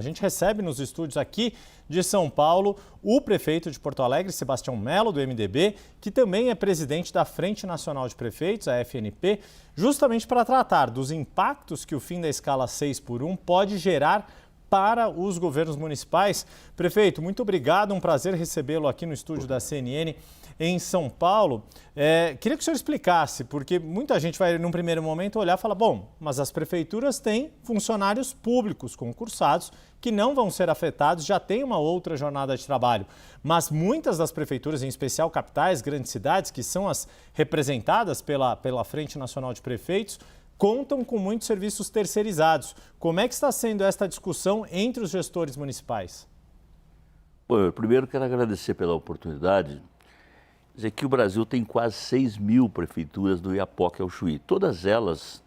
A gente recebe nos estúdios aqui de São Paulo o prefeito de Porto Alegre, Sebastião Melo, do MDB, que também é presidente da Frente Nacional de Prefeitos, a FNP, justamente para tratar dos impactos que o fim da escala 6x1 pode gerar para os governos municipais. Prefeito, muito obrigado, um prazer recebê-lo aqui no estúdio da CNN em São Paulo. Queria que o senhor explicasse, porque muita gente vai, num primeiro momento, olhar e falar, bom, mas as prefeituras têm funcionários públicos concursados que não vão ser afetados, já tem uma outra jornada de trabalho. Mas muitas das prefeituras, em especial capitais, grandes cidades, que são as representadas pela Frente Nacional de Prefeitos, contam com muitos serviços terceirizados. Como é que está sendo esta discussão entre os gestores municipais? Bom, eu primeiro quero agradecer pela oportunidade. Dizer que o Brasil tem quase 6.000 prefeituras do Iapoque ao Chuí. Todas elas,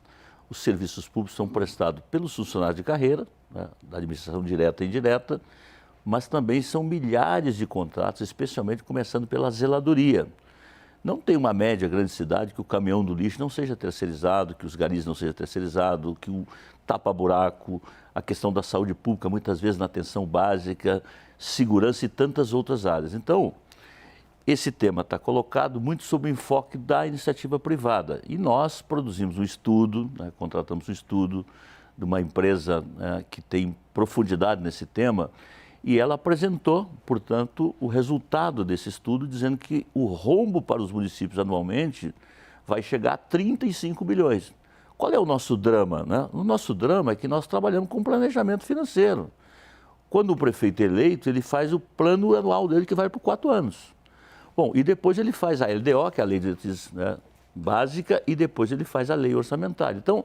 os serviços públicos são prestados pelos funcionários de carreira, né, da administração direta e indireta, mas também são milhares de contratos, especialmente começando pela zeladoria. Não tem uma média grande cidade que o caminhão do lixo não seja terceirizado, que os garis não sejam terceirizados, que o tapa-buraco, a questão da saúde pública, muitas vezes na atenção básica, segurança e tantas outras áreas. Então, esse tema está colocado muito sob o enfoque da iniciativa privada. E nós produzimos um estudo, né, contratamos um estudo de uma empresa que tem profundidade nesse tema, e ela apresentou, portanto, o resultado desse estudo, dizendo que o rombo para os municípios anualmente vai chegar a 35 bilhões. Qual é o nosso drama, né? O nosso drama é que nós trabalhamos com planejamento financeiro. Quando o prefeito é eleito, ele faz o plano anual dele, que vai por 4 anos. Bom, e depois ele faz a LDO, que é a Lei de Diretriz, né, Básica, e depois ele faz a Lei Orçamentária. Então,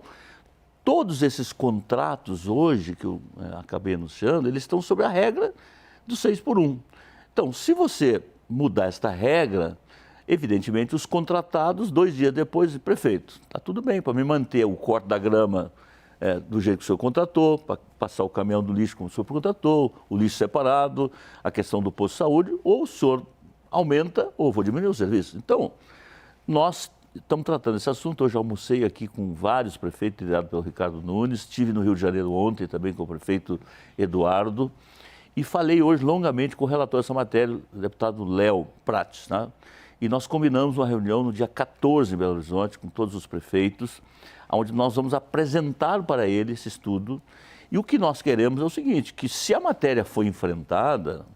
todos esses contratos hoje, que eu acabei anunciando, eles estão sob a regra do 6x1. Então, se você mudar esta regra, evidentemente os contratados, 2 dias depois, prefeito, está tudo bem para me manter o corte da grama do jeito que o senhor contratou, para passar o caminhão do lixo como o senhor contratou, o lixo separado, a questão do posto de saúde, ou o senhor aumenta ou vou diminuir o serviço. Então, nós estamos tratando esse assunto. Eu já almocei aqui com vários prefeitos, liderado pelo Ricardo Nunes, estive no Rio de Janeiro ontem também com o prefeito Eduardo, e falei hoje longamente com o relator dessa matéria, o deputado Léo Prates, né? E nós combinamos uma reunião no dia 14 em Belo Horizonte com todos os prefeitos, onde nós vamos apresentar para ele esse estudo. E o que nós queremos é o seguinte, que se a matéria for enfrentada,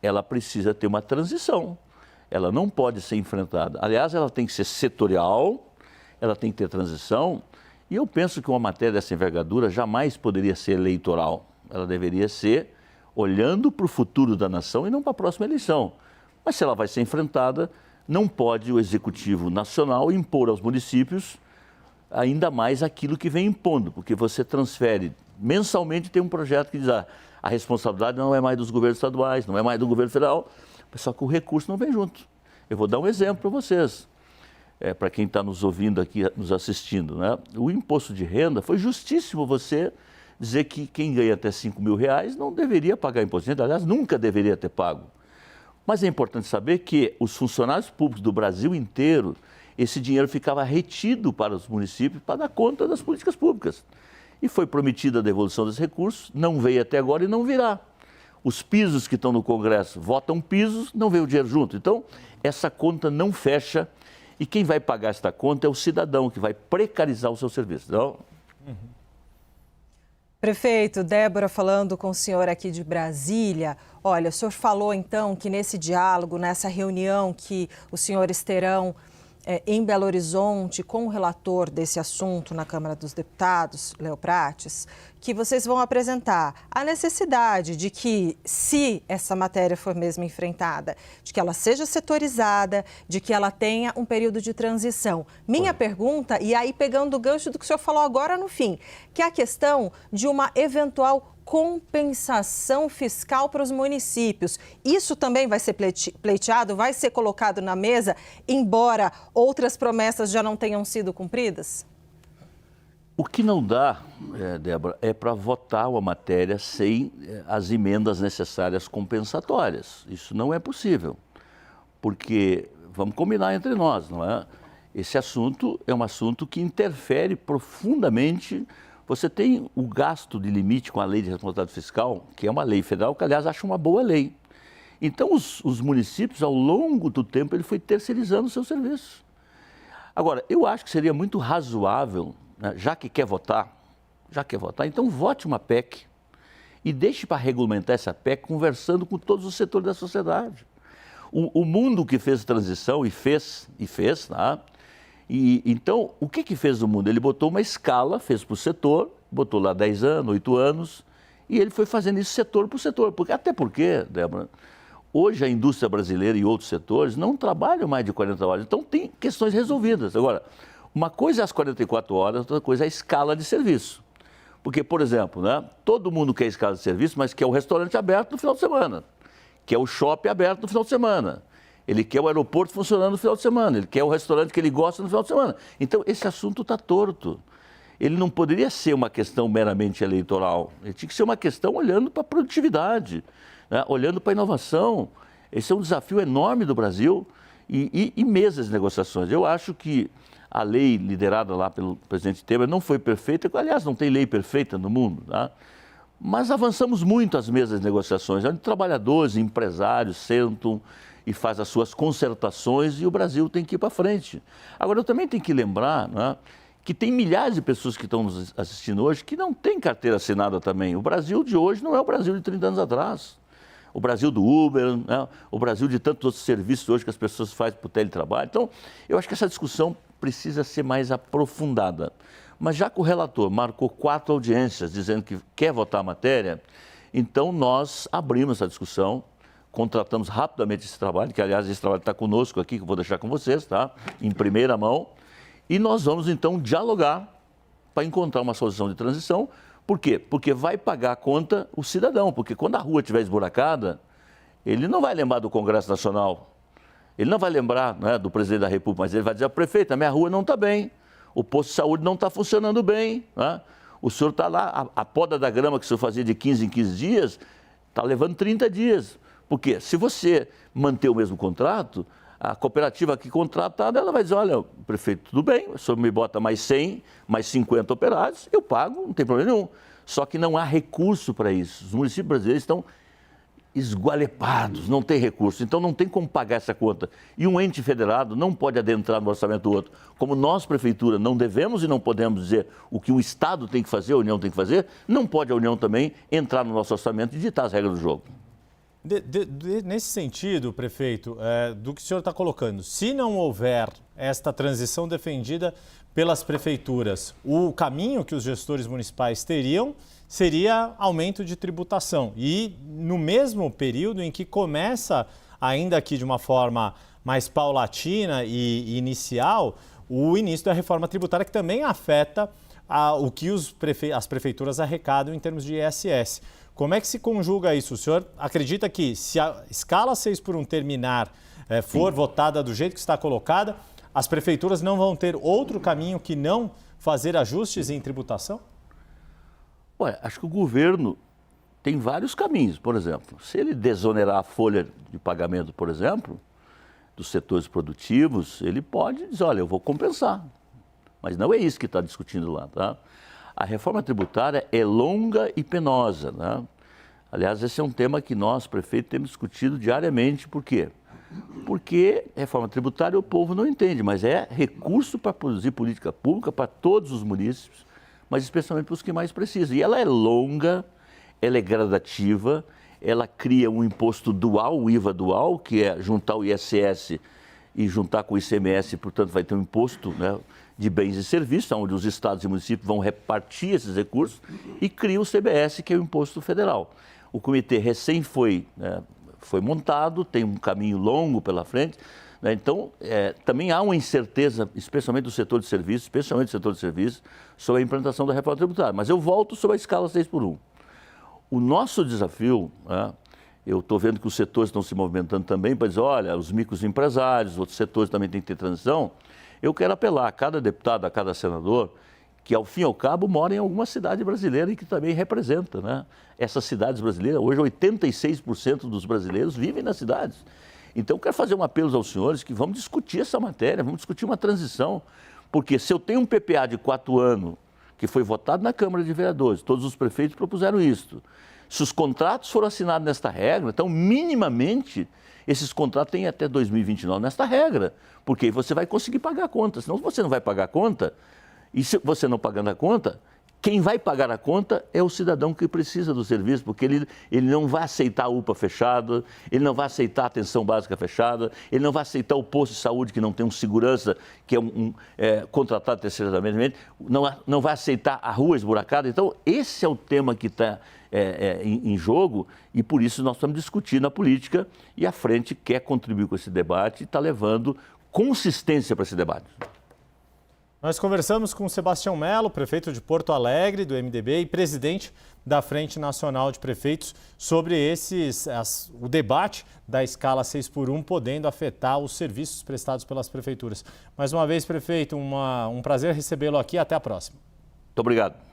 ela precisa ter uma transição. Ela não pode ser enfrentada. Aliás, ela tem que ser setorial, ela tem que ter transição. E eu penso que uma matéria dessa envergadura jamais poderia ser eleitoral. Ela deveria ser olhando para o futuro da nação e não para a próxima eleição. Mas se ela vai ser enfrentada, não pode o Executivo Nacional impor aos municípios ainda mais aquilo que vem impondo, porque você transfere mensalmente, tem um projeto que diz a responsabilidade não é mais dos governos estaduais, não é mais do governo federal, só que o recurso não vem junto. Eu vou dar um exemplo para vocês, para quem está nos ouvindo aqui, nos assistindo, né? O imposto de renda, foi justíssimo você dizer que quem ganha até R$5.000 não deveria pagar imposto de renda, aliás, nunca deveria ter pago. Mas é importante saber que os funcionários públicos do Brasil inteiro, esse dinheiro ficava retido para os municípios para dar conta das políticas públicas. E foi prometida a devolução desses recursos, não veio até agora e não virá. Os pisos que estão no Congresso votam pisos, não veio o dinheiro junto. Então, essa conta não fecha e quem vai pagar esta conta é o cidadão, que vai precarizar o seu serviço. Então... Prefeito, Débora falando com o senhor aqui de Brasília. Olha, o senhor falou então que nesse diálogo, nessa reunião que os senhores terão em Belo Horizonte com o relator desse assunto na Câmara dos Deputados, Léo Prates, que vocês vão apresentar a necessidade de que, se essa matéria for mesmo enfrentada, de que ela seja setorizada, de que ela tenha um período de transição. Minha pergunta, e aí pegando o gancho do que o senhor falou agora no fim, que é a questão de uma eventual compensação fiscal para os municípios. Isso também vai ser pleiteado, vai ser colocado na mesa, embora outras promessas já não tenham sido cumpridas? O que não dá, Débora, é para votar uma matéria sem as emendas necessárias compensatórias. Isso não é possível, porque, vamos combinar entre nós, não é? Esse assunto é um assunto que interfere profundamente, você tem o gasto de limite com a lei de responsabilidade fiscal, que é uma lei federal, que aliás acho uma boa lei. Então os municípios, ao longo do tempo, ele foi terceirizando o seu serviço. Agora, eu acho que seria muito razoável, né, já que quer votar, então vote uma PEC e deixe para regulamentar essa PEC conversando com todos os setores da sociedade. O mundo que fez transição e fez, tá? Então, o que fez o mundo? Ele botou uma escala, fez para o setor, botou lá 10 anos, 8 anos, e ele foi fazendo isso setor por setor. Até porque, Débora, hoje a indústria brasileira e outros setores não trabalham mais de 40 horas, então tem questões resolvidas. Agora, uma coisa é as 44 horas, outra coisa é a escala de serviço. Porque, por exemplo, né, todo mundo quer escala de serviço, mas quer o restaurante aberto no final de semana, quer o shopping aberto no final de semana, ele quer o aeroporto funcionando no final de semana, ele quer o restaurante que ele gosta no final de semana. Então, esse assunto está torto. Ele não poderia ser uma questão meramente eleitoral, ele tinha que ser uma questão olhando para a produtividade, né, olhando para a inovação. Esse é um desafio enorme do Brasil e mesas de negociações. Eu acho que a lei liderada lá pelo presidente Temer não foi perfeita, aliás, não tem lei perfeita no mundo, tá? Mas avançamos muito as mesas de negociações, onde trabalhadores e empresários sentam e fazem as suas concertações e o Brasil tem que ir para frente. Agora, eu também tenho que lembrar, né, que tem milhares de pessoas que estão nos assistindo hoje que não têm carteira assinada também. O Brasil de hoje não é o Brasil de 30 anos atrás. O Brasil do Uber, né, o Brasil de tantos outros serviços hoje que as pessoas fazem para o teletrabalho. Então, eu acho que essa discussão precisa ser mais aprofundada. Mas já que o relator marcou 4 audiências dizendo que quer votar a matéria, então nós abrimos essa discussão, contratamos rapidamente esse trabalho, que aliás esse trabalho está conosco aqui, que eu vou deixar com vocês, tá? Em primeira mão, e nós vamos então dialogar para encontrar uma solução de transição. Por quê? Porque vai pagar a conta o cidadão, porque quando a rua estiver esburacada, ele não vai lembrar do Congresso Nacional, ele não vai lembrar, né, do presidente da República, mas ele vai dizer: prefeito, a minha rua não está bem, o posto de saúde não está funcionando bem, né? O senhor está lá, a poda da grama que o senhor fazia de 15 em 15 dias, está levando 30 dias. Por quê? Se você manter o mesmo contrato, a cooperativa aqui contratada, ela vai dizer: olha, prefeito, tudo bem, o senhor me bota mais 100, mais 50 operários, eu pago, não tem problema nenhum. Só que não há recurso para isso. Os municípios brasileiros estão esgualepados, não tem recurso, então não tem como pagar essa conta. E um ente federado não pode adentrar no orçamento do outro. Como nós, prefeitura, não devemos e não podemos dizer o que o Estado tem que fazer, a União tem que fazer, não pode a União também entrar no nosso orçamento e ditar as regras do jogo. Nesse sentido, prefeito, do que o senhor está colocando, se não houver esta transição defendida pelas prefeituras, o caminho que os gestores municipais teriam seria aumento de tributação. E no mesmo período em que começa, ainda aqui de uma forma mais paulatina e inicial, o início da reforma tributária, que também afeta o que as prefeituras arrecadam em termos de ISS. Como é que se conjuga isso? O senhor acredita que se a escala 6x1 terminar, for votada do jeito que está colocada, as prefeituras não vão ter outro caminho que não fazer ajustes em tributação? Olha, acho que o governo tem vários caminhos. Por exemplo, se ele desonerar a folha de pagamento, por exemplo, dos setores produtivos, ele pode dizer: olha, eu vou compensar. Mas não é isso que está discutindo lá, tá? A reforma tributária é longa e penosa, né? Aliás, esse é um tema que nós, prefeitos, temos discutido diariamente. Por quê? Porque reforma tributária o povo não entende, mas é recurso para produzir política pública para todos os munícipes, mas especialmente para os que mais precisam. E ela é longa, ela é gradativa, ela cria um imposto dual, o IVA dual, que é juntar o ISS e juntar com o ICMS, portanto vai ter um imposto, né, de bens e serviços, onde os estados e municípios vão repartir esses recursos, e cria o CBS, que é o imposto federal. O comitê recém foi montado, tem um caminho longo pela frente, né? Então, também há uma incerteza, especialmente do setor de serviços, sobre a implantação da reforma tributária. Mas eu volto sobre a escala 6x1. O nosso desafio, né, eu estou vendo que os setores estão se movimentando também para dizer: olha, os microempresários, outros setores também têm que ter transição. Eu quero apelar a cada deputado, a cada senador, que ao fim e ao cabo mora em alguma cidade brasileira e que também representa, né, essas cidades brasileiras. Hoje 86% dos brasileiros vivem nas cidades. Então eu quero fazer um apelo aos senhores que vamos discutir essa matéria, vamos discutir uma transição. Porque se eu tenho um PPA de 4 anos que foi votado na Câmara de Vereadores. Todos os prefeitos propuseram isso. Se os contratos foram assinados nesta regra, então, minimamente, esses contratos têm até 2029 nesta regra, porque você vai conseguir pagar a conta. Senão, você não vai pagar a conta, e se você não pagando a conta, quem vai pagar a conta é o cidadão que precisa do serviço, porque ele não vai aceitar a UPA fechada, ele não vai aceitar a atenção básica fechada, ele não vai aceitar o posto de saúde que não tem um segurança, que é contratado terceirizamente, não vai aceitar a rua esburacada. Então, esse é o tema que está em jogo e por isso nós estamos discutindo a política e a frente quer contribuir com esse debate e está levando consistência para esse debate. Nós conversamos com Sebastião Melo, prefeito de Porto Alegre, do MDB, e presidente da Frente Nacional de Prefeitos, sobre o debate da escala 6x1 podendo afetar os serviços prestados pelas prefeituras. Mais uma vez, prefeito, um prazer recebê-lo aqui. Até a próxima. Muito obrigado.